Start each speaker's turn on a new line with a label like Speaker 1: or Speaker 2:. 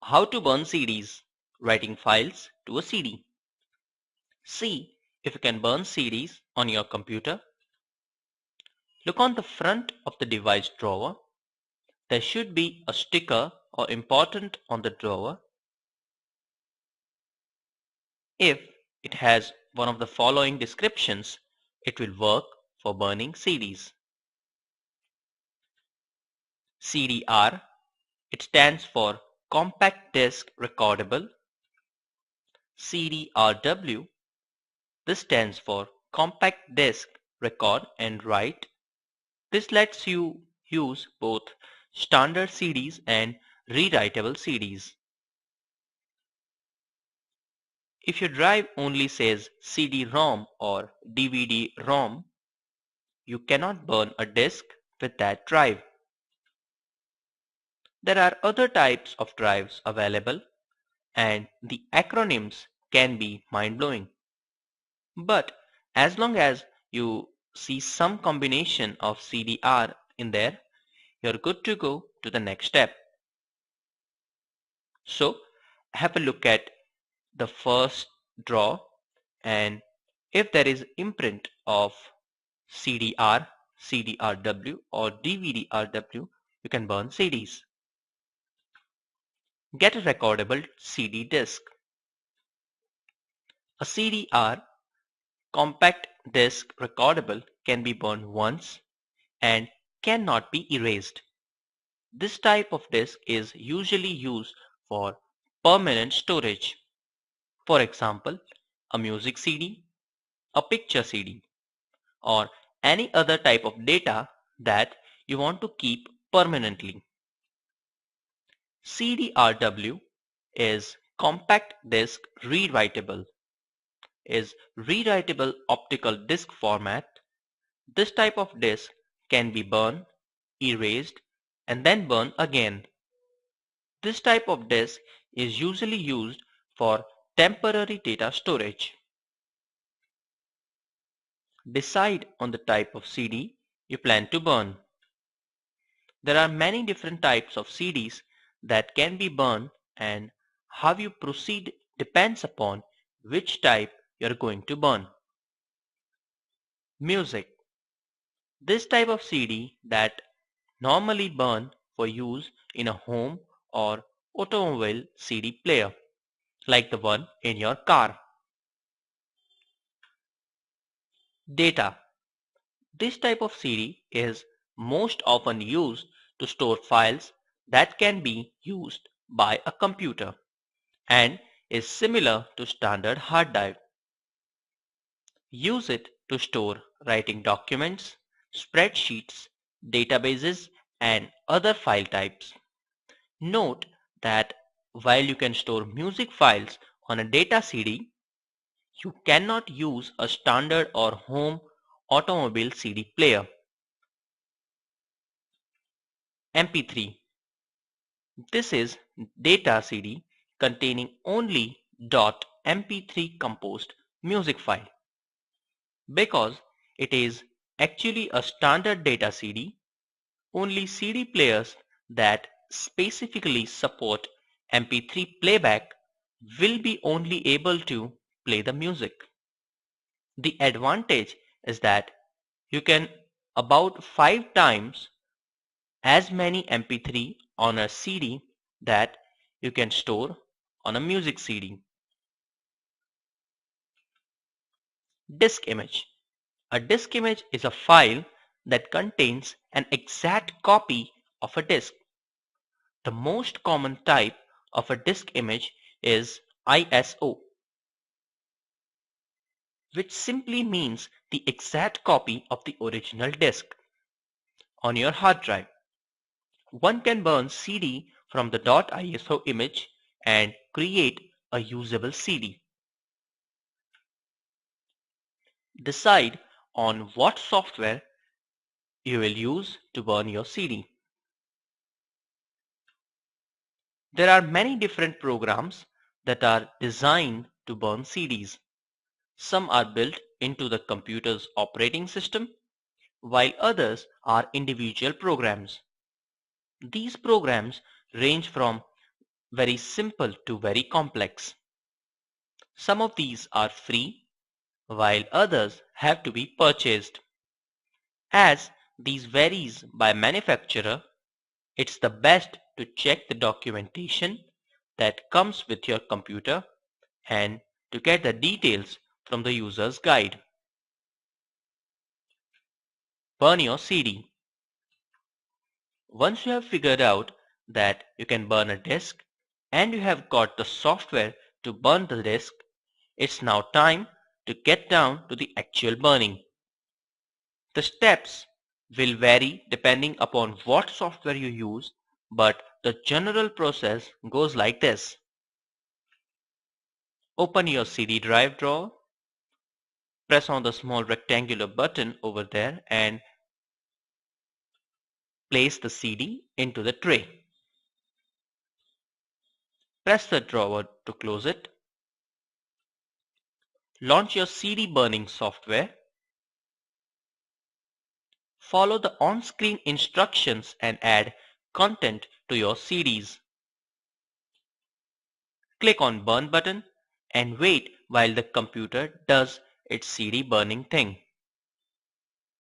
Speaker 1: How to burn CDs, writing files to a CD. See if you can burn CDs on your computer. Look on the front of the device drawer. There should be a sticker or important on the drawer. If it has one of the following descriptions, it will work for burning CDs. CDR, it stands for Compact Disc Recordable. CDRW, this stands for Compact Disc Record and Write. This lets you use both standard CDs and rewritable CDs. If your drive only says CD-ROM or DVD-ROM, you cannot burn a disk with that drive. There are other types of drives available, and the acronyms can be mind-blowing. But as long as you see some combination of CDR in there, you're good to go to the next step. So have a look at the first draw, and if there is imprint of CDR, CDRW or DVD-RW, you can burn CDs. Get a recordable CD disc. A CDR, compact disc recordable, can be burned once and cannot be erased. This type of disc is usually used for permanent storage. For example, a music CD, a picture CD, or any other type of data that you want to keep permanently. CDRW is compact disc rewritable, is rewritable optical disc format. This type of disc can be burned, erased, and then burned again. This type of disc is usually used for temporary data storage. Decide on the type of CD you plan to burn. There are many different types of CDs that can be burned, and how you proceed depends upon which type you are going to burn. Music. This type of CD that normally burn for use in a home or automobile CD player, like the one in your car. Data. This type of CD is most often used to store files that can be used by a computer and is similar to standard hard drive. Use it to store writing documents, spreadsheets, databases, and other file types. Note that while you can store music files on a data CD, you cannot use a standard or home automobile CD player. MP3. This is data CD containing only .mp3 composed music file. Because it is actually a standard data CD, only CD players that specifically support MP3 playback will be only able to play the music. The advantage is that you can about 5 times as many MP3 on a CD that you can store on a music CD. Disk image. A disk image is a file that contains an exact copy of a disk. The most common type of a disk image is ISO, which simply means the exact copy of the original disk. On your hard drive, one can burn CD from the .iso image and create a usable CD. Decide on what software you will use to burn your CD. There are many different programs that are designed to burn CDs. Some are built into the computer's operating system, while others are individual programs. These programs range from very simple to very complex. Some of these are free, while others have to be purchased. As these varies by manufacturer, it's the best to check the documentation that comes with your computer and to get the details from the user's guide. Burn your CD. Once you have figured out that you can burn a disk and you have got the software to burn the disk, it's now time to get down to the actual burning. The steps will vary depending upon what software you use, but the general process goes like this. Open your CD drive drawer, press on the small rectangular button over there and place the CD into the tray. Press the drawer to close it. Launch your CD burning software. Follow the on-screen instructions and add content to your CDs. Click on Burn button and wait while the computer does its CD burning thing.